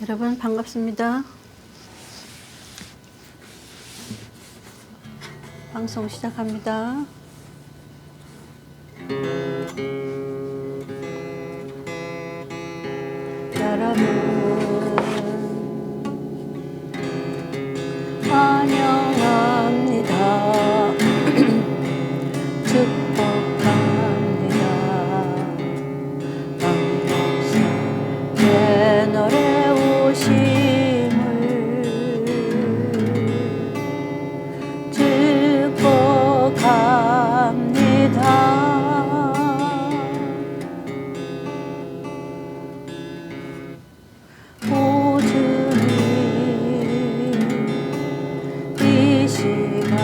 여러분 반갑습니다. 방송 시작합니다. 여러분 환영합니다. 축복합니다. 왕복신 채널에 오심을 축복합니다. 이 시간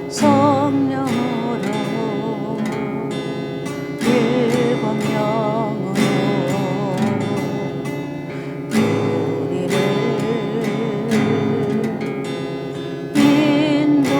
성령으로 일곱 영으로 우리를 인도하소서.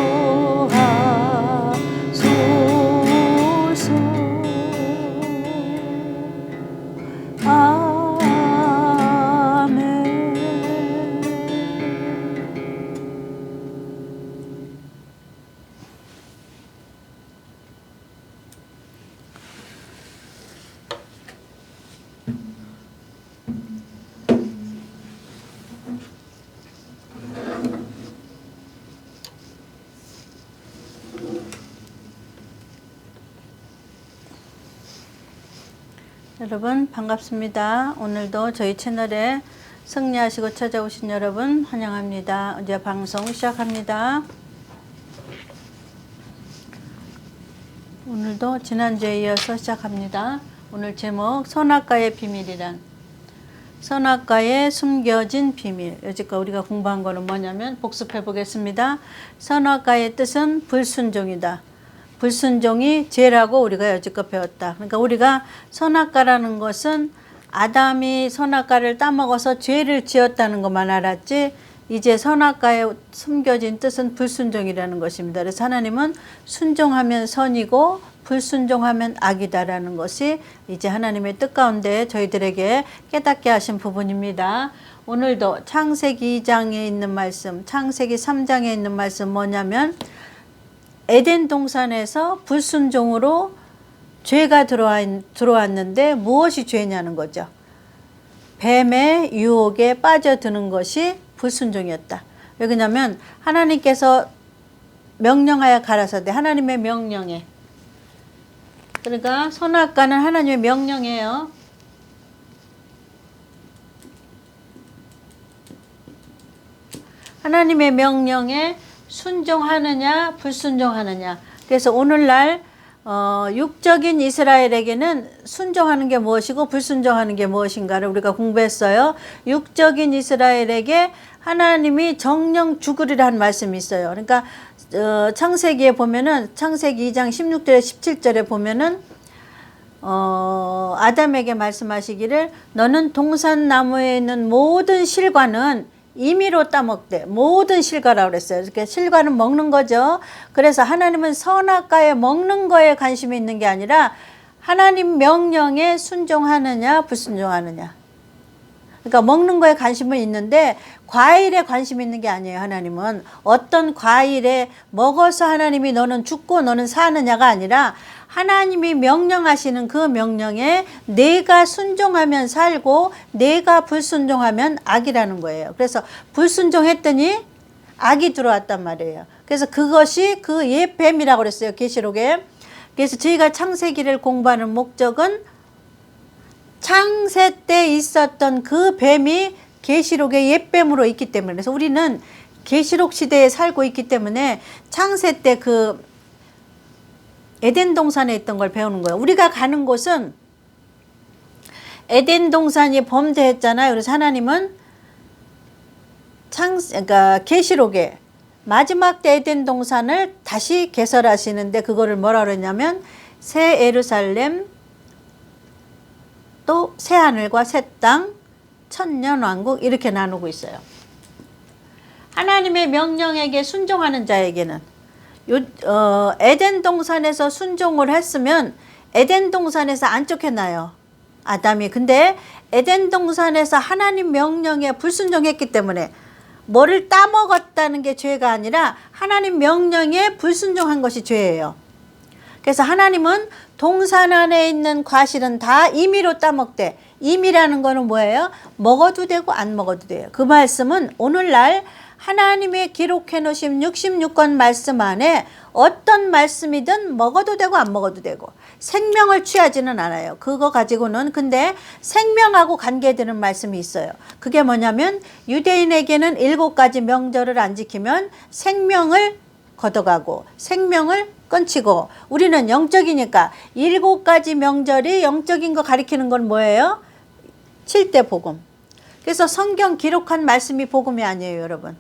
여러분 반갑습니다. 오늘도 저희 채널에 승리하시고 찾아오신 여러분 환영합니다. 이제 방송 시작합니다. 오늘도 지난주에 이어서 시작합니다. 오늘 제목 선악과의 비밀이란, 선악과에 숨겨진 비밀. 여지껏 우리가 공부한 거는 뭐냐면 복습해 보겠습니다. 선악과의 뜻은 불순종이다. 불순종이 죄라고 우리가 여지껏 배웠다. 그러니까 우리가 선악과라는 것은 아담이 선악과를 따먹어서 죄를 지었다는 것만 알았지, 이제 선악과에 숨겨진 뜻은 불순종이라는 것입니다. 그래서 하나님은 순종하면 선이고 불순종하면 악이다라는 것이 이제 하나님의 뜻 가운데 저희들에게 깨닫게 하신 부분입니다. 오늘도 창세기 2장에 있는 말씀, 창세기 3장에 있는 말씀 뭐냐면, 에덴 동산에서 불순종으로 죄가 들어왔는데 무엇이 죄냐는 거죠. 뱀의 유혹에 빠져드는 것이 불순종이었다. 왜 그러냐면 하나님께서 명령하여 가라사대, 하나님의 명령에, 그러니까 선악과는 하나님의 명령이에요. 하나님의 명령에 순종하느냐 불순종하느냐. 그래서 오늘날 육적인 이스라엘에게는 순종하는 게 무엇이고 불순종하는 게 무엇인가를 우리가 공부했어요. 육적인 이스라엘에게 하나님이 정령 죽으리라 한 말씀이 있어요. 그러니까 창세기에 보면은, 창세기 2장 16절에 17절에 보면은 아담에게 말씀하시기를 너는 동산나무에 있는 모든 실과는 임의로 따먹되, 모든 실과라고 그랬어요. 그러니까 실과는 먹는 거죠. 그래서 하나님은 선악과에 먹는 거에 관심이 있는 게 아니라 하나님 명령에 순종하느냐 불순종하느냐. 그러니까 먹는 거에 관심은 있는데 과일에 관심이 있는 게 아니에요. 하나님은 어떤 과일에 먹어서 하나님이 너는 죽고 너는 사느냐가 아니라 하나님이 명령하시는 그 명령에 내가 순종하면 살고 내가 불순종하면 악이라는 거예요. 그래서 불순종했더니 악이 들어왔단 말이에요. 그래서 그것이 그 옛 뱀이라고 그랬어요. 계시록에. 그래서 저희가 창세기를 공부하는 목적은 창세 때 있었던 그 뱀이 계시록의 옛 뱀으로 있기 때문에, 그래서 우리는 계시록 시대에 살고 있기 때문에 창세 때 그 에덴 동산에 있던 걸 배우는 거예요. 우리가 가는 곳은 에덴 동산이 범죄했잖아요. 그래서 하나님은 그러니까 계시록에 마지막 때 에덴 동산을 다시 개설하시는데 그거를 뭐라 그러냐면 새 예루살렘, 또 새 하늘과 새 땅, 천년 왕국 이렇게 나누고 있어요. 하나님의 명령에게 순종하는 자에게는 에덴 동산에서 순종을 했으면 에덴 동산에서 안 쫓겨나요. 아담이. 근데 에덴 동산에서 하나님 명령에 불순종했기 때문에 뭐를 따먹었다는 게 죄가 아니라 하나님 명령에 불순종한 것이 죄예요. 그래서 하나님은 동산 안에 있는 과실은 다 임의로 따먹되, 임의라는 거는 뭐예요? 먹어도 되고 안 먹어도 돼요. 그 말씀은 오늘날 하나님의 기록해 놓으신 66권 말씀 안에 어떤 말씀이든 먹어도 되고 안 먹어도 되고 생명을 취하지는 않아요. 그거 가지고는. 근데 생명하고 관계되는 말씀이 있어요. 그게 뭐냐면 유대인에게는 7가지 명절을 안 지키면 생명을 걷어가고 생명을 끊치고, 우리는 영적이니까 7가지 명절이 영적인 거 가리키는 건 뭐예요? 7대 복음. 그래서 성경 기록한 말씀이 복음이 아니에요, 여러분.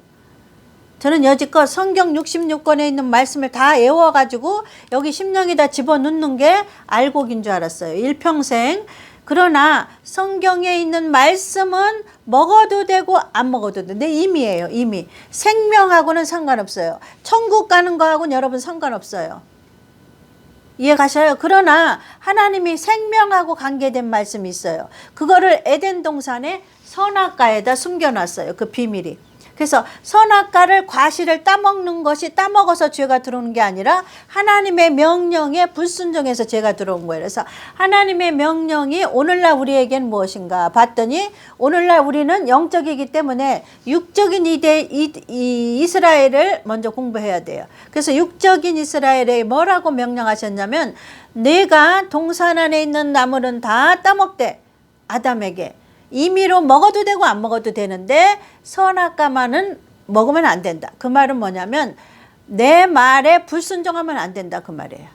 저는 여지껏 성경 66권에 있는 말씀을 다 외워가지고 여기 심령에다 집어넣는 게 알곡인 줄 알았어요, 일평생. 그러나 성경에 있는 말씀은 먹어도 되고 안 먹어도 돼. 내 임의예요, 임의. 생명하고는 상관없어요. 천국 가는 거하고는 여러분 상관없어요. 이해 가셔요? 그러나 하나님이 생명하고 관계된 말씀이 있어요. 그거를 에덴 동산의 선악과에다 숨겨놨어요, 그 비밀이. 그래서 선악과를, 과실을 따먹는 것이 따먹어서 죄가 들어오는 게 아니라 하나님의 명령에 불순종해서 죄가 들어온 거예요. 그래서 하나님의 명령이 오늘날 우리에겐 무엇인가 봤더니 오늘날 우리는 영적이기 때문에 육적인 이스라엘을 먼저 공부해야 돼요. 그래서 육적인 이스라엘에 뭐라고 명령하셨냐면 내가 동산 안에 있는 나무는 다 따먹되, 아담에게 임의로 먹어도 되고 안 먹어도 되는데 선악과만은 먹으면 안 된다. 그 말은 뭐냐면 내 말에 불순종하면 안 된다, 그 말이에요.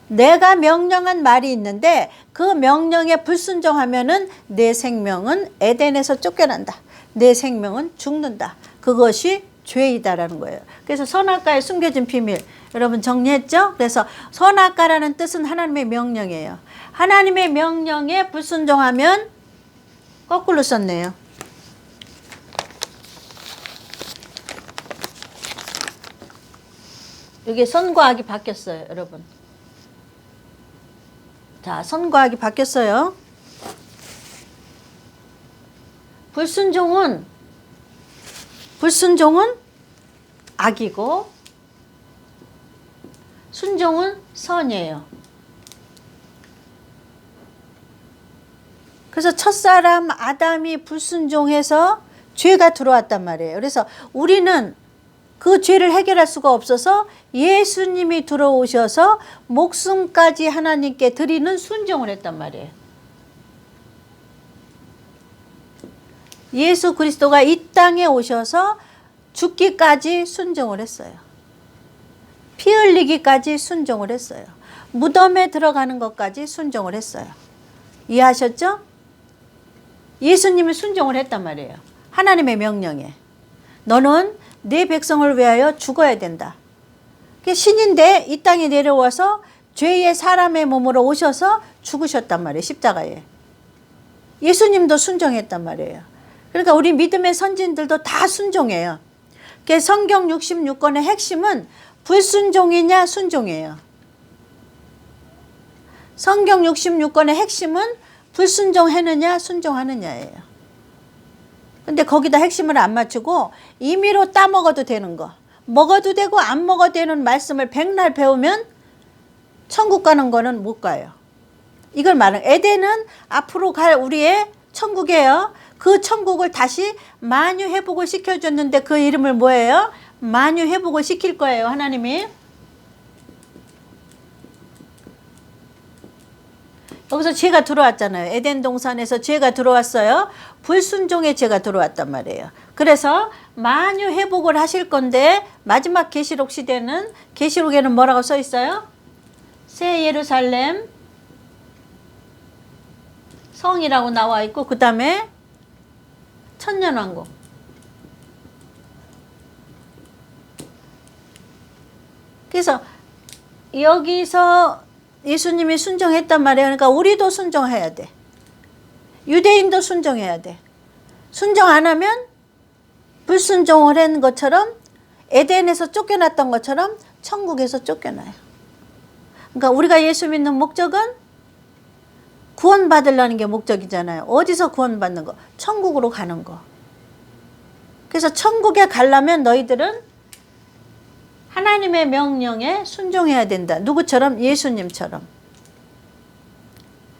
내가 명령한 말이 있는데 그 명령에 불순종하면은 내 생명은 에덴에서 쫓겨난다. 내 생명은 죽는다. 그것이 죄이다라는 거예요. 그래서 선악과에 숨겨진 비밀, 여러분 정리했죠? 그래서 선악과라는 뜻은 하나님의 명령이에요. 하나님의 명령에 불순종하면, 거꾸로 썼네요. 여기 선과 악이 바뀌었어요, 여러분. 자, 선과 악이 바뀌었어요. 불순종은 악이고 순종은 선이에요. 그래서 첫사람 아담이 불순종해서 죄가 들어왔단 말이에요. 그래서 우리는 그 죄를 해결할 수가 없어서 예수님이 들어오셔서 목숨까지 하나님께 드리는 순종을 했단 말이에요. 예수 그리스도가 이 땅에 오셔서 죽기까지 순종을 했어요. 피 흘리기까지 순종을 했어요. 무덤에 들어가는 것까지 순종을 했어요. 이해하셨죠? 예수님이 순종을 했단 말이에요. 하나님의 명령에. 너는 내 백성을 위하여 죽어야 된다. 신인데 이 땅에 내려와서 죄의 사람의 몸으로 오셔서 죽으셨단 말이에요, 십자가에. 예수님도 순종했단 말이에요. 그러니까 우리 믿음의 선진들도 다 순종해요. 성경 66권의 핵심은 불순종이냐 순종이에요. 성경 66권의 핵심은 불순종하느냐 순종하느냐예요. 근데 거기다 핵심을 안 맞추고 임의로 따먹어도 되는 거, 먹어도 되고 안 먹어도 되는 말씀을 백날 배우면 천국 가는 거는 못 가요. 이걸 말하는, 에덴은 앞으로 갈 우리의 천국이에요. 그 천국을 다시 만유회복을 시켜줬는데 그 이름을 뭐예요? 만유회복을 시킬 거예요, 하나님이. 여기서 죄가 들어왔잖아요. 에덴 동산에서 죄가 들어왔어요. 불순종의 죄가 들어왔단 말이에요. 그래서 만유 회복을 하실 건데 마지막 계시록 시대는, 계시록에는 뭐라고 써 있어요? 새 예루살렘 성이라고 나와 있고 그 다음에 천년왕국. 그래서 여기서 예수님이 순종했단 말이에요. 그러니까 우리도 순종해야 돼. 유대인도 순종해야 돼. 순종 안 하면 불순종을 한 것처럼, 에덴에서 쫓겨났던 것처럼 천국에서 쫓겨나요. 그러니까 우리가 예수 믿는 목적은 구원받으려는 게 목적이잖아요. 어디서 구원받는 거? 천국으로 가는 거. 그래서 천국에 가려면 너희들은 하나님의 명령에 순종해야 된다. 누구처럼? 예수님처럼.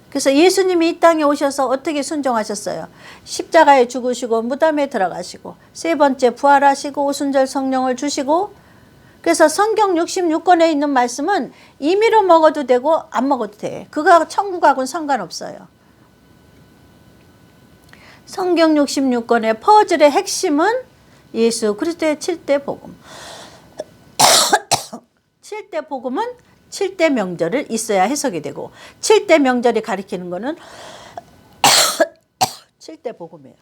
그래서 예수님이 이 땅에 오셔서 어떻게 순종하셨어요? 십자가에 죽으시고 무덤에 들어가시고 세 번째 부활하시고 오순절 성령을 주시고, 그래서 성경 66권에 있는 말씀은 임의로 먹어도 되고 안 먹어도 돼. 그거 천국하고는 상관없어요. 성경 66권의 퍼즐의 핵심은 예수 그리스도의 7대 복음. 7대 복음은 7대 명절을 있어야 해석이 되고, 7대 명절이 가리키는 거는 7대 복음이에요.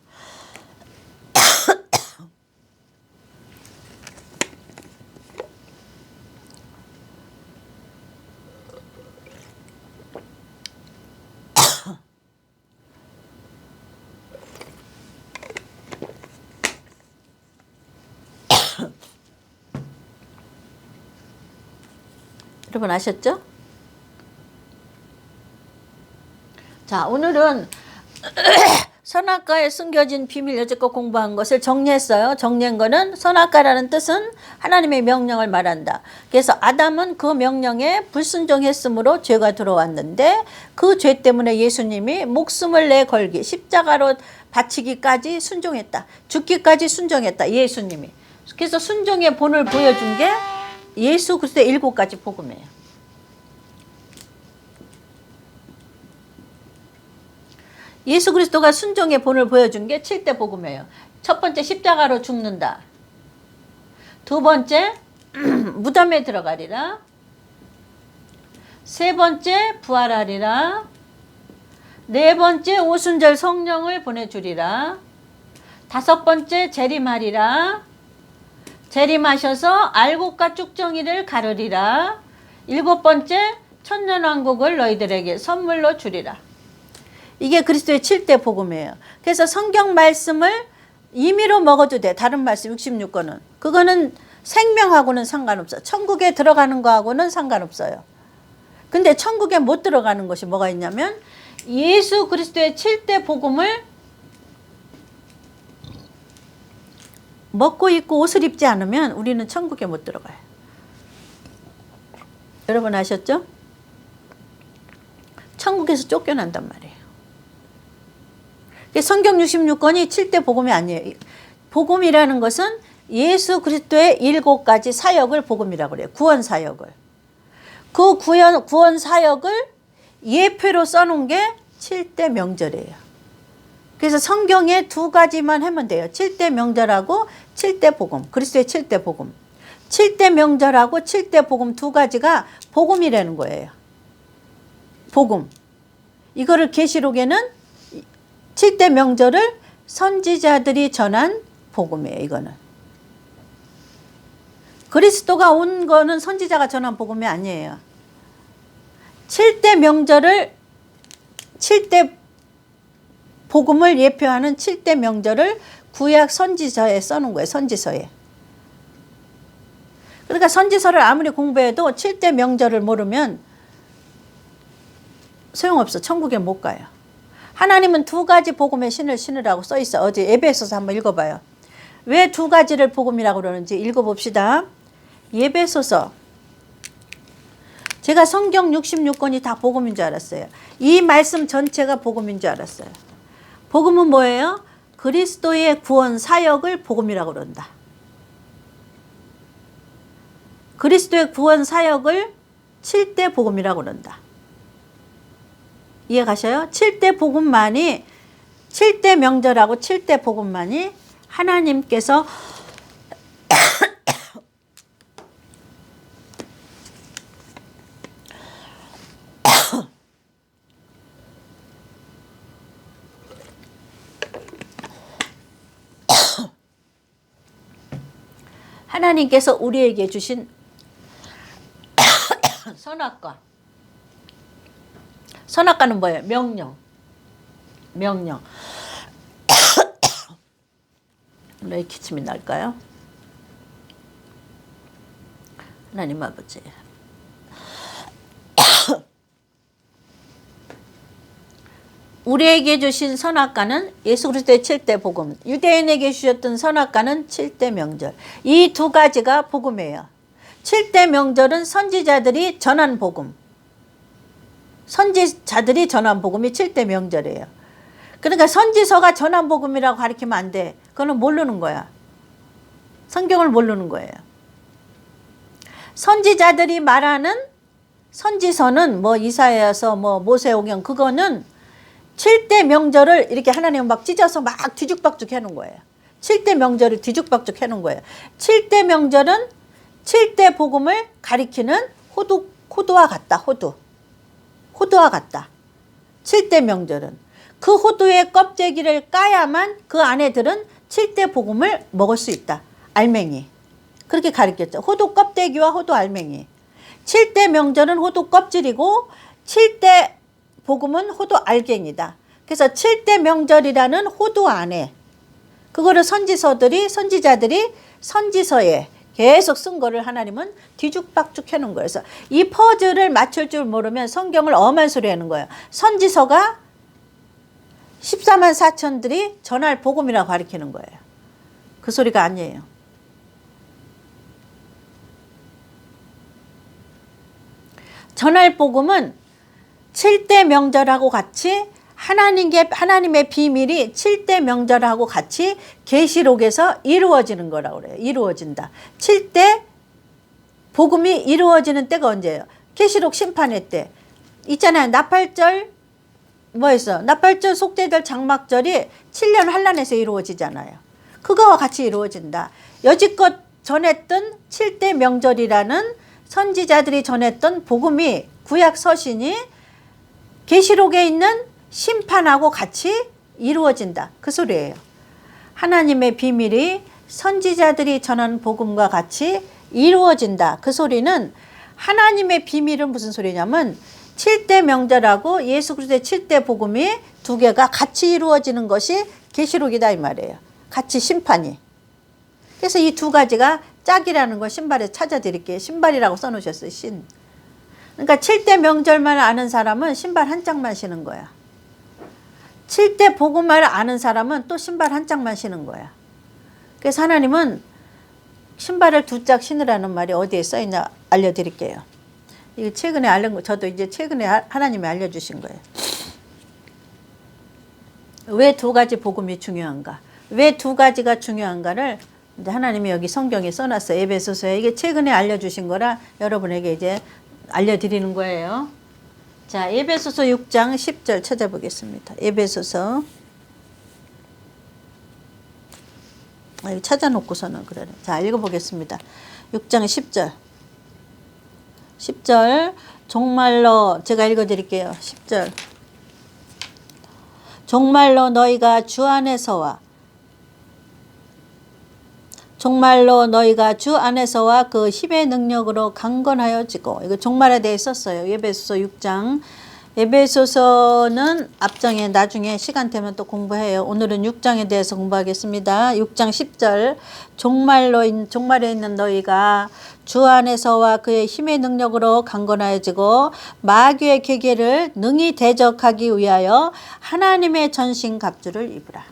여러분 아셨죠? 자, 오늘은 선악과에 숨겨진 비밀 여지껏 공부한 것을 정리했어요. 정리한 거는 선악과라는 뜻은 하나님의 명령을 말한다. 그래서 아담은 그 명령에 불순종했으므로 죄가 들어왔는데 그 죄 때문에 예수님이 목숨을 내걸기 십자가로 바치기까지 순종했다. 죽기까지 순종했다. 예수님이. 그래서 순종의 본을 보여준 게 예수 그리스도의 7가지 복음이에요. 예수 그리스도가 순종의 본을 보여준 게 7대 복음이에요. 첫 번째 십자가로 죽는다. 두 번째 무덤에 들어가리라. 세 번째 부활하리라. 네 번째 오순절 성령을 보내주리라. 다섯 번째 재림하리라. 재림하셔서 알곡과 쭉정이를 가르리라. 일곱 번째 천년왕국을 너희들에게 선물로 주리라. 이게 그리스도의 7대 복음이에요. 그래서 성경 말씀을 임의로 먹어도 돼. 다른 말씀 66권은. 그거는 생명하고는 상관없어요. 천국에 들어가는 거하고는 상관없어요. 근데 천국에 못 들어가는 것이 뭐가 있냐면 예수 그리스도의 7대 복음을 먹고 입고 옷을 입지 않으면 우리는 천국에 못 들어가요. 여러분 아셨죠? 천국에서 쫓겨난단 말이에요. 성경 66권이 7대 복음이 아니에요. 복음이라는 것은 예수 그리스도의 7가지 사역을 복음이라고 그래요. 구원 사역을. 그 구원 사역을 예표로 써놓은 게 7대 명절이에요. 그래서 성경에 2가지만 하면 돼요. 7대 명절하고 7대 복음. 그리스도의 7대 복음. 7대 명절하고 7대 복음 2가지가 복음이라는 거예요. 복음. 이거를 계시록에는 7대 명절을 선지자들이 전한 복음이에요. 이거는. 그리스도가 온 거는 선지자가 전한 복음이 아니에요. 7대 명절을 7대 복음을 예표하는 7대 명절을 구약 선지서에 써놓은 거예요. 선지서에. 그러니까 선지서를 아무리 공부해도 7대 명절을 모르면 소용없어. 천국에 못 가요. 하나님은 2가지 복음의 신을 신으라고 써있어. 어제 에베소서 한번 읽어봐요. 왜 2가지를 복음이라고 그러는지 읽어봅시다. 에베소서. 제가 성경 66권이 다 복음인 줄 알았어요. 이 말씀 전체가 복음인 줄 알았어요. 복음은 뭐예요? 그리스도의 구원 사역을 복음이라고 그런다. 그리스도의 구원 사역을 7대 복음이라고 그런다. 이해 가셔요? 7대 복음만이 7대 명절하고 7대 복음만이 하나님께서 하나님께서 우리에게 주신 선악과. 선악과는 뭐예요? 명령. 명령. 왜 기침이 날까요? 하나님 아버지. 우리에게 주신 선악과는 예수 그리스도의 7대 복음, 유대인에게 주셨던 선악과는 7대 명절. 이 두 가지가 복음이에요. 7대 명절은 선지자들이 전한 복음. 선지자들이 전한 복음이 7대 명절이에요. 그러니까 선지서가 전한 복음이라고 가르치면 안 돼. 그거는 모르는 거야. 성경을 모르는 거예요. 선지자들이 말하는 선지서는 뭐 이사야서 뭐 모세오경 그거는 7대 명절을 이렇게 하나님은 막 찢어서 막 뒤죽박죽 해놓은 거예요. 7대 명절을 뒤죽박죽 해놓은 거예요. 7대 명절은 7대 복음을 가리키는 호두와 같다. 호두와 같다. 7대 명절은 그 호두의 껍데기를 까야만 그 안에 들은 7대 복음을 먹을 수 있다. 알맹이. 그렇게 가르쳤죠. 호두 껍데기와 호두 알맹이. 7대 명절은 호두 껍질이고 7대 복음은 호두 알갱이다. 그래서 7대 명절이라는 호두 안에 그거를 선지자들이 선지서에 계속 쓴 거를 하나님은 뒤죽박죽 해놓은 거예요. 그래서 이 퍼즐을 맞출 줄 모르면 성경을 엄한 소리 하는 거예요. 선지서가 14만 4천들이 전할 복음이라고 가리키는 거예요. 그 소리가 아니에요. 전할 복음은 7대 명절하고 같이 하나님의 비밀이 7대 명절하고 같이 계시록에서 이루어지는 거라고 그래요. 이루어진다. 7대 복음이 이루어지는 때가 언제예요? 계시록 심판의 때. 있잖아요. 나팔절 뭐였어? 나팔절, 속죄절, 장막절이 7년 환란에서 이루어지잖아요. 그거와 같이 이루어진다. 여지껏 전했던 7대 명절이라는 선지자들이 전했던 복음이 구약 서신이 계시록에 있는 심판하고 같이 이루어진다. 그 소리예요. 하나님의 비밀이 선지자들이 전한 복음과 같이 이루어진다. 그 소리는 하나님의 비밀은 무슨 소리냐면 7대 명절하고 예수 그리스도의 7대 복음이 두 개가 같이 이루어지는 것이 계시록이다 이 말이에요. 같이 심판이. 그래서 이 두 가지가 짝이라는 걸 신발에 찾아드릴게요. 신발이라고 써놓으셨어요. 신. 그러니까 7대 명절만 아는 사람은 신발 한 짝만 신은 거야. 7대 복음을 아는 사람은 또 신발 한 짝만 신은 거야. 그래서 하나님은 신발을 두 짝 신으라는 말이 어디에 써있나 알려드릴게요. 이거 최근에 알린 거, 저도 이제 최근에 하나님이 알려주신 거예요. 왜 두 가지 복음이 중요한가? 왜 두 가지가 중요한가를 이제 하나님이 여기 성경에 써놨어요. 에베소서에. 이게 최근에 알려주신 거라 여러분에게 이제 알려드리는 거예요. 자, 에베소서 6장 10절 찾아보겠습니다. 에베소서. 찾아놓고서는 그래. 자, 읽어보겠습니다. 6장 10절. 10절. 정말로 제가 읽어드릴게요. 10절. 정말로 너희가 주 안에서와 그 힘의 능력으로 강건하여지고, 이거 종말에 대해 썼어요. 에베소서 6장. 에베소서는 앞장에 나중에 시간 되면 또 공부해요. 오늘은 6장에 대해서 공부하겠습니다. 6장 10절. 종말에 있는 너희가 주 안에서와 그의 힘의 능력으로 강건하여지고 마귀의 계계를 능히 대적하기 위하여 하나님의 전신 갑주를 입으라.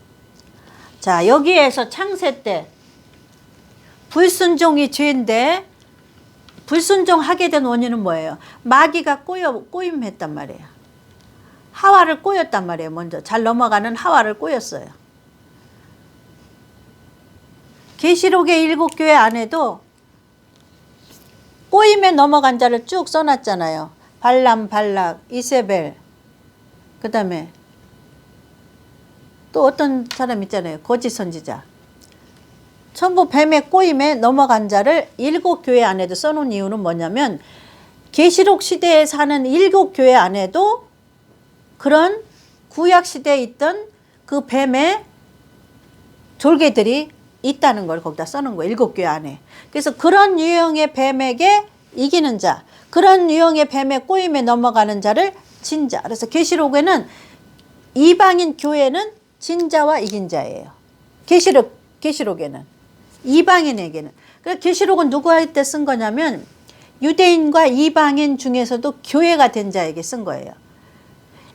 자, 여기에서 창세 때 불순종이 죄인데 불순종하게 된 원인은 뭐예요? 마귀가 꼬임했단 말이에요. 하와를 꼬였단 말이에요. 먼저 잘 넘어가는 하와를 꼬였어요. 계시록의 7교회 안에도 꼬임에 넘어간 자를 쭉 써놨잖아요. 발람, 발락, 이세벨, 그 다음에 또 어떤 사람 있잖아요. 거짓 선지자. 전부 뱀의 꼬임에 넘어간 자를 7교회 안에도 써놓은 이유는 뭐냐면 계시록 시대에 사는 7교회 안에도 그런 구약 시대에 있던 그 뱀의 졸개들이 있다는 걸 거기다 써놓은 거예요. 7교회 안에. 그래서 그런 유형의 뱀에게 이기는 자, 그런 유형의 뱀의 꼬임에 넘어가는 자를 진자. 그래서 계시록에는 이방인 교회는 진자와 이긴 자예요. 계시록에는. 이방인에게는. 그래서 계시록은 누구한테 쓴 거냐면 유대인과 이방인 중에서도 교회가 된 자에게 쓴 거예요.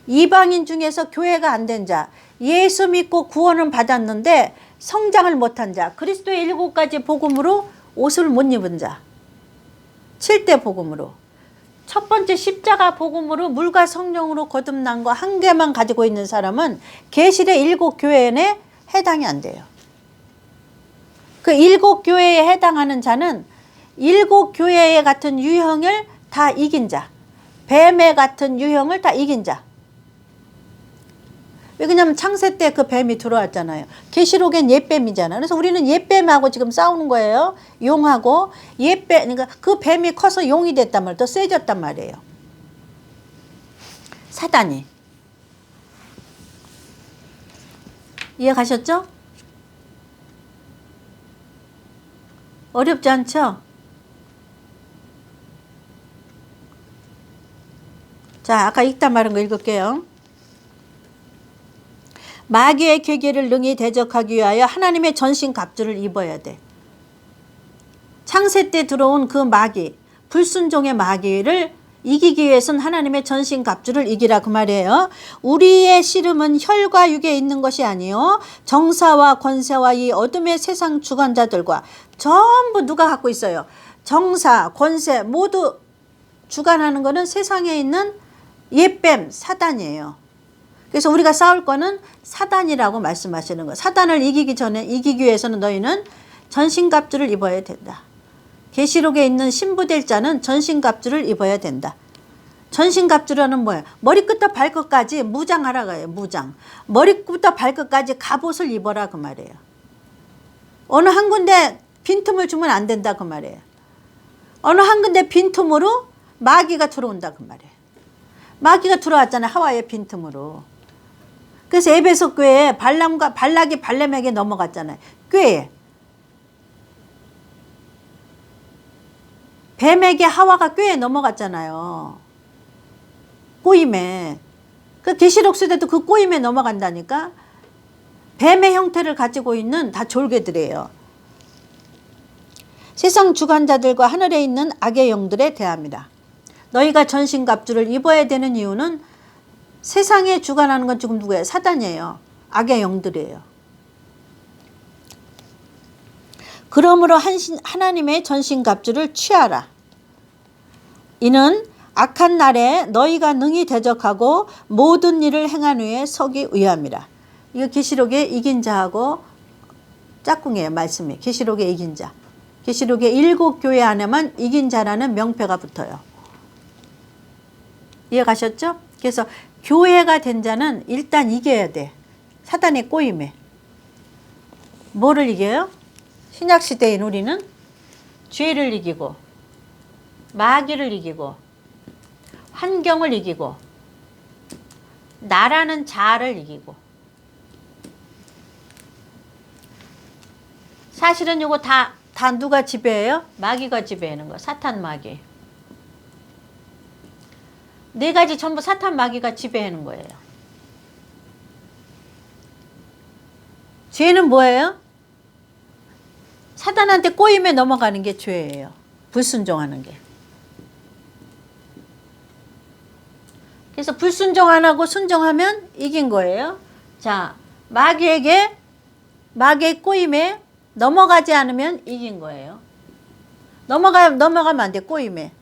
이방인 중에서 교회가 안 된 자, 예수 믿고 구원은 받았는데 성장을 못한 자, 그리스도의 7가지 복음으로 옷을 못 입은 자, 7대 복음으로. 첫 번째 십자가 복음으로 물과 성령으로 거듭난 거 한 개만 가지고 있는 사람은 계시의 7교회에 해당이 안 돼요. 그 7교회에 해당하는 자는 7교회의 같은 유형을 다 이긴 자, 뱀의 같은 유형을 다 이긴 자. 왜냐면 창세 때 그 뱀이 들어왔잖아요. 계시록엔 옛뱀이잖아요. 그래서 우리는 옛뱀하고 지금 싸우는 거예요. 용하고 옛뱀, 그러니까 그 뱀이 커서 용이 됐단 말이에요. 더 세졌단 말이에요. 사단이. 이해가셨죠? 어렵지 않죠? 자, 아까 읽다 말한 거 읽을게요. 마귀의 괴계를 능히 대적하기 위하여 하나님의 전신 갑주를 입어야 돼. 창세 때 들어온 그 마귀, 불순종의 마귀를 이기기 위해서는 하나님의 전신 갑주를 이기라 그 말이에요. 우리의 씨름은 혈과 육에 있는 것이 아니요 정사와 권세와 이 어둠의 세상 주관자들과. 전부 누가 갖고 있어요? 정사, 권세 모두 주관하는 거는 세상에 있는 옛뱀 사단이에요. 그래서 우리가 싸울 거는 사단이라고 말씀하시는 거예요. 사단을 이기기 위해서는 너희는 전신갑주를 입어야 된다. 계시록에 있는 신부될 자는 전신갑주를 입어야 된다. 전신갑주라는 뭐예요? 머리끝부터 발끝까지 무장하라고 해요. 무장. 머리끝부터 발끝까지 갑옷을 입어라 그 말이에요. 어느 한 군데 빈틈을 주면 안 된다 그 말이에요. 어느 한 군데 빈틈으로 마귀가 들어온다 그 말이에요. 마귀가 들어왔잖아요. 하와의 빈틈으로. 그래서 에베소 교회에 발락이 발람에게 넘어갔잖아요. 꾀에. 뱀에게 하와가 꾀에 넘어갔잖아요. 꼬임에. 그 계시록 시대도 그 꼬임에 넘어간다니까. 뱀의 형태를 가지고 있는 다 졸개들이에요. 세상 주관자들과 하늘에 있는 악의 영들에 대함이라. 너희가 전신갑주를 입어야 되는 이유는 세상에 주관하는 건 지금 누구예요? 사단이에요. 악의 영들이에요. 그러므로 하나님의 전신갑주를 취하라. 이는 악한 날에 너희가 능히 대적하고 모든 일을 행한 후에 서기 위함이라. 이거 계시록에 이긴 자하고 짝꿍이에요. 말씀이. 계시록에 이긴 자. 계시록의 7교회 안에만 이긴 자라는 명패가 붙어요. 이해가셨죠? 그래서 교회가 된 자는 일단 이겨야 돼. 사단의 꼬임에. 뭐를 이겨요? 신약시대인 우리는 죄를 이기고 마귀를 이기고 환경을 이기고 나라는 자아를 이기고. 사실은 이거 다 누가 지배해요? 마귀가 지배하는 거. 사탄 마귀. 4가지 전부 사탄 마귀가 지배하는 거예요. 죄는 뭐예요? 사단한테 꼬임에 넘어가는 게 죄예요. 불순종하는 게. 그래서 불순종 안 하고 순종하면 이긴 거예요. 자, 마귀의 꼬임에 넘어가지 않으면 이긴 거예요. 넘어가면 안 돼, 꼬임에.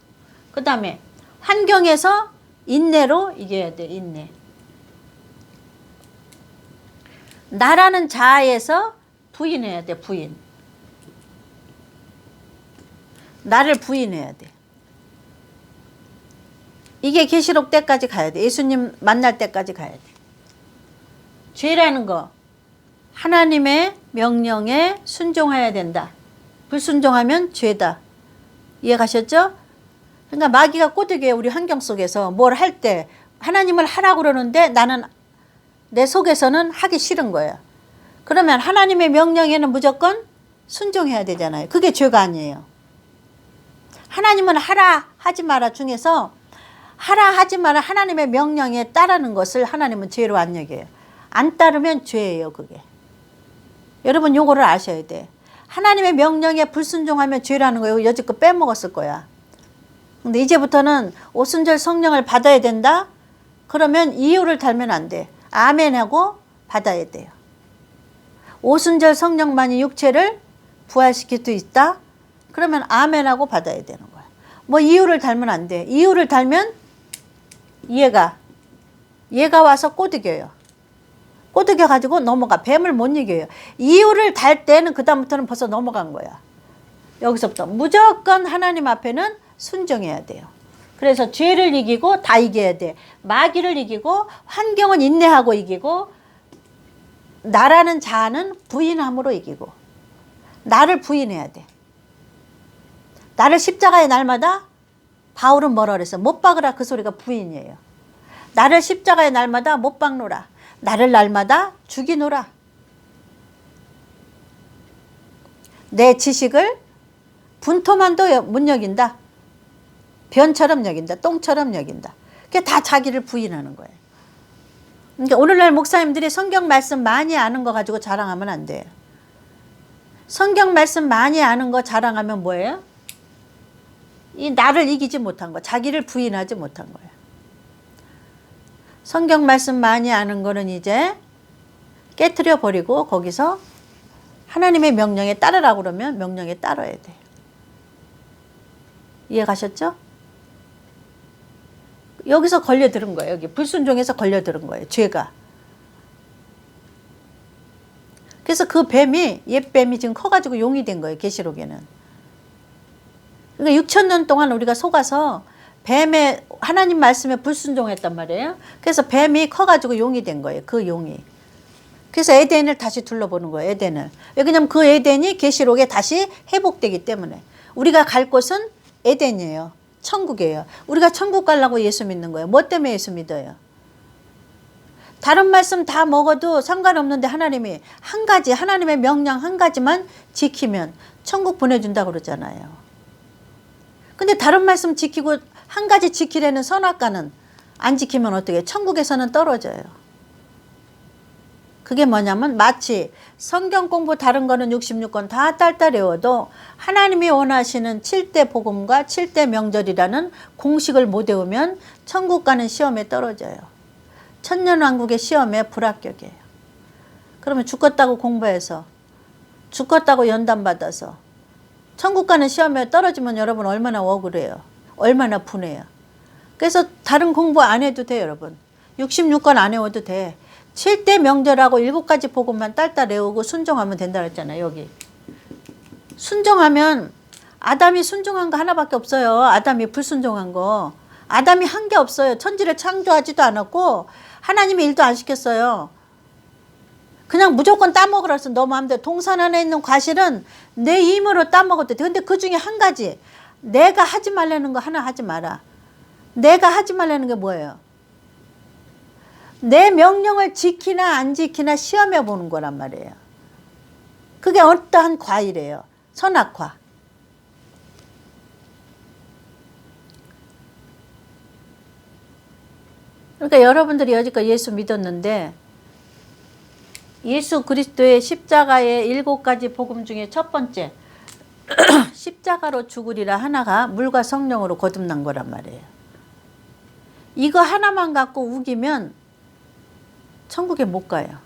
그 다음에 환경에서 인내로 이겨야 돼, 인내. 나라는 자아에서 부인해야 돼, 부인. 나를 부인해야 돼. 이게 계시록 때까지 가야 돼. 예수님 만날 때까지 가야 돼. 죄라는 거 하나님의 명령에 순종해야 된다. 불순종하면 죄다. 이해가셨죠? 그러니까 마귀가 꼬드게 우리 환경 속에서 뭘 할 때 하나님을 하라고 그러는데 나는 내 속에서는 하기 싫은 거예요. 그러면 하나님의 명령에는 무조건 순종해야 되잖아요. 그게 죄가 아니에요. 하나님은 하라 하지 마라 중에서 하라 하지 마라 하나님의 명령에 따르는 것을 하나님은 죄로 안 여겨요. 안 따르면 죄예요, 그게. 여러분 요거를 아셔야 돼. 하나님의 명령에 불순종하면 죄라는 거예요. 여지껏 빼먹었을 거야. 근데 이제부터는 오순절 성령을 받아야 된다. 그러면 이유를 달면 안 돼. 아멘하고 받아야 돼요. 오순절 성령만이 육체를 부활시킬 수 있다? 그러면 아멘하고 받아야 되는 거야. 뭐 이유를 달면 안 돼. 이유를 달면 얘가 와서 꼬드겨요. 꼬드겨가지고 넘어가. 뱀을 못 이겨요. 이유를 달 때는 그 다음부터는 벌써 넘어간 거야. 여기서부터 무조건 하나님 앞에는 순종해야 돼요. 그래서 죄를 이기고 다 이겨야 돼. 마귀를 이기고 환경은 인내하고 이기고 나라는 자아는 부인함으로 이기고 나를 부인해야 돼. 나를 십자가의 날마다 바울은 뭐라 그랬어? 못 박으라 그 소리가 부인이에요. 나를 십자가의 날마다 못 박노라. 나를 날마다 죽이노라. 내 지식을 분토만도 못 여긴다. 변처럼 여긴다. 똥처럼 여긴다. 그게 다 자기를 부인하는 거예요. 그러니까 오늘날 목사님들이 성경 말씀 많이 아는 거 가지고 자랑하면 안 돼요. 성경 말씀 많이 아는 거 자랑하면 뭐예요? 이 나를 이기지 못한 거, 자기를 부인하지 못한 거예요. 성경 말씀 많이 아는 거는 이제 깨트려 버리고 거기서 하나님의 명령에 따르라고 그러면 명령에 따라야 돼요. 이해 가셨죠? 여기서 걸려들은 거예요. 여기 불순종해서 걸려들은 거예요. 죄가. 그래서 그 뱀이 옛뱀이 지금 커가지고 용이 된 거예요. 계시록에는. 그러니까 6,000년 동안 우리가 속아서 뱀의 하나님 말씀에 불순종했단 말이에요. 그래서 뱀이 커가지고 용이 된 거예요. 그 용이. 그래서 에덴을 다시 둘러보는 거예요. 에덴을. 왜냐하면 그 에덴이 계시록에 다시 회복되기 때문에. 우리가 갈 곳은 에덴이에요. 천국이에요. 우리가 천국 가려고 예수 믿는 거예요. 뭐 때문에 예수 믿어요? 다른 말씀 다 먹어도 상관없는데 하나님이 한 가지, 하나님의 명령 한 가지만 지키면 천국 보내준다고 그러잖아요. 근데 다른 말씀 지키고 한 가지 지키려는 선악과는 안 지키면 어떻게 해요? 천국에서는 떨어져요. 그게 뭐냐면 마치 성경 공부 다른 거는 66권 다 딸딸 외워도 하나님이 원하시는 7대 복음과 7대 명절이라는 공식을 못 외우면 천국 가는 시험에 떨어져요. 천년왕국의 시험에 불합격이에요. 그러면 죽겠다고 공부해서 죽겠다고 연단받아서 천국 가는 시험에 떨어지면 여러분 얼마나 억울해요. 얼마나 분해요. 그래서 다른 공부 안 해도 돼요. 여러분 66권 안 외워도 돼. 7대 명절하고 7가지 복음만 딸딸 외우고 순종하면 된다 그랬잖아요. 여기 순종하면 아담이 순종한 거 하나밖에 없어요. 아담이 불순종한 거. 아담이 한 게 없어요. 천지를 창조하지도 않았고 하나님이 일도 안 시켰어요. 그냥 무조건 따먹으라 해서 너 마음대로. 동산 안에 있는 과실은 내 힘으로 따먹어도 돼. 근데 그 중에 한 가지 내가 하지 말라는 거 하나 하지 마라. 내가 하지 말라는 게 뭐예요? 내 명령을 지키나 안 지키나 시험해 보는 거란 말이에요. 그게 어떠한 과일이에요. 선악과. 그러니까 여러분들이 여지껏 예수 믿었는데 예수 그리스도의 십자가의 7가지 복음 중에 첫 번째 십자가로 죽으리라 하나가 물과 성령으로 거듭난 거란 말이에요. 이거 하나만 갖고 우기면 천국에 못 가요.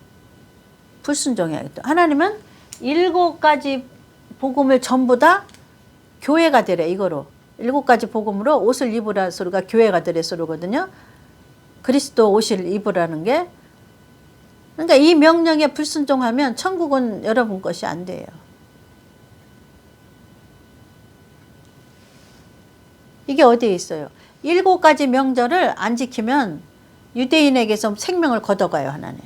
불순종해야겠다. 하나님은 7가지 복음을 전부 다 교회가 되래. 이거로 7가지 복음으로 옷을 입으라 소리가 교회가 되래 소리거든요. 그리스도 옷을 입으라는 게. 그러니까 이 명령에 불순종하면 천국은 여러분 것이 안 돼요. 이게 어디에 있어요? 7가지 명절을 안 지키면 유대인에게서 생명을 걷어가요. 하나님.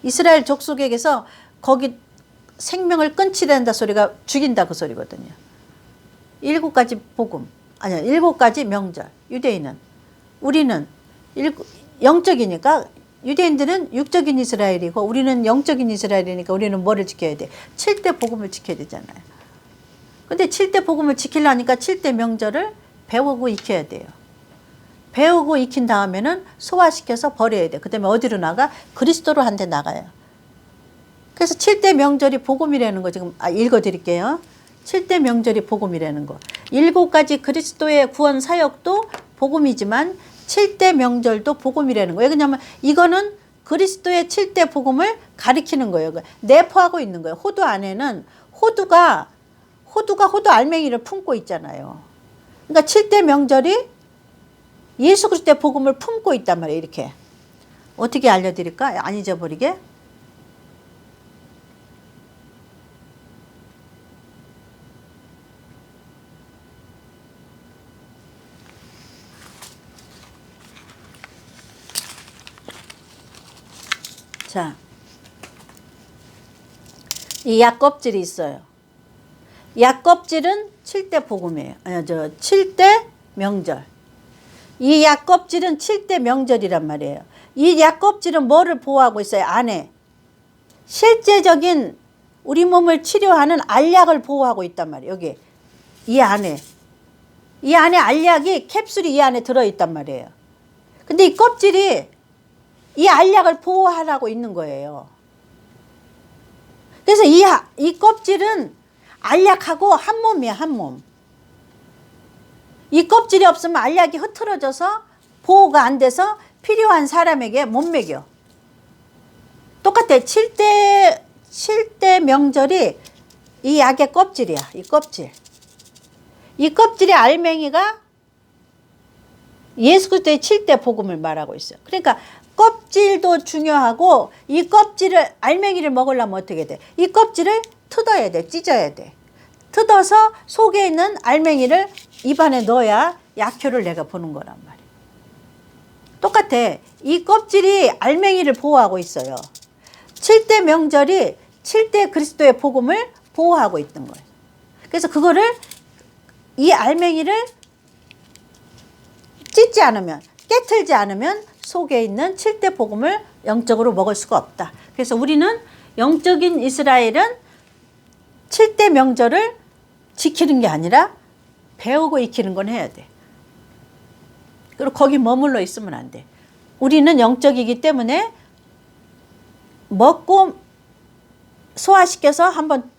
이스라엘 족속에게서 거기 생명을 끊지 된다 소리가 죽인다 그 소리거든요. 7가지 복음 아니야 7가지 명절. 유대인은. 우리는 영적이니까 유대인들은 육적인 이스라엘이고 우리는 영적인 이스라엘이니까 우리는 뭐를 지켜야 돼? 7대 복음을 지켜야 되잖아요. 근데 7대 복음을 지키려니까 7대 명절을 배우고 익혀야 돼요. 배우고 익힌 다음에는 소화시켜서 버려야 돼. 그 다음에 어디로 나가? 그리스도로 한데 나가요. 그래서 7대 명절이 복음이라는 거 지금 읽어드릴게요. 7대 명절이 복음이라는 거. 7가지 그리스도의 구원 사역도 복음이지만 7대 명절도 복음이라는 거예요. 왜냐하면 이거는 그리스도의 7대 복음을 가리키는 거예요. 내포하고 있는 거예요. 호두 안에는 호두가 호두 알맹이를 품고 있잖아요. 그러니까 7대 명절이 예수 그리스도의 복음을 품고 있단 말이에요. 이렇게. 어떻게 알려드릴까? 안 잊어버리게. 자, 이 약껍질이 있어요. 약껍질은 7대 복음이에요. 아니, 7대 명절. 이 약껍질은 7대 명절이란 말이에요. 이 약껍질은 뭐를 보호하고 있어요? 안에. 실제적인 우리 몸을 치료하는 알약을 보호하고 있단 말이에요. 여기. 이 안에. 이 안에 알약이 캡슐이 이 안에 들어있단 말이에요. 근데 이 껍질이 이 알약을 보호하라고 있는 거예요. 그래서 이 껍질은 알약하고 한 몸이야, 한 몸. 이 껍질이 없으면 알약이 흐트러져서 보호가 안 돼서 필요한 사람에게 못 먹여. 똑같아. 7대 명절이 이 약의 껍질이야. 이 껍질. 이 껍질의 알맹이가 예수 그리스도의 7대 복음을 말하고 있어요. 그러니까 껍질도 중요하고 이 껍질을 알맹이를 먹으려면 어떻게 돼? 이 껍질을 뜯어야 돼. 찢어야 돼. 뜯어서 속에 있는 알맹이를 입안에 넣어야 약효를 내가 보는 거란 말이에요. 똑같아. 이 껍질이 알맹이를 보호하고 있어요. 7대 명절이 7대 그리스도의 복음을 보호하고 있던 거예요. 그래서 그거를 이 알맹이를 찢지 않으면, 깨틀지 않으면 속에 있는 7대 복음을 영적으로 먹을 수가 없다. 그래서 우리는 영적인 이스라엘은 7대 명절을 지키는 게 아니라 배우고 익히는 건 해야 돼. 그리고 거기 머물러 있으면 안 돼. 우리는 영적이기 때문에 먹고 소화시켜서 한번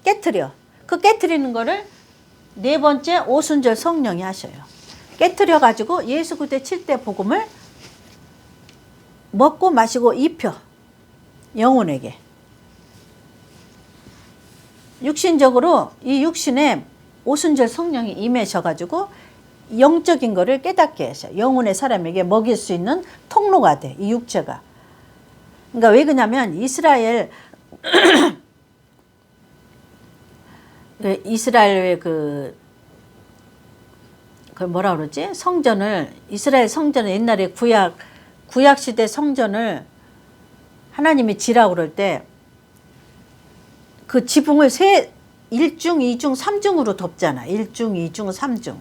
깨트려. 그 깨트리는 거를 네 번째 오순절 성령이 하셔요. 깨트려 가지고 예수 그리스도의 7대 복음을 먹고 마시고 입혀. 영혼에게. 육신적으로 이 육신에 오순절 성령이 임하셔가지고 영적인 거를 깨닫게 하셔. 영혼의 사람에게 먹일 수 있는 통로가 돼. 이 육체가. 그러니까 왜 그러냐면 이스라엘 이스라엘의 그 뭐라 그러지? 성전을 이스라엘 성전을 옛날에 구약 시대 성전을 하나님이 지라고 그럴 때 그 지붕을 1중, 2중, 3중으로 덮잖아. 1중, 2중, 3중.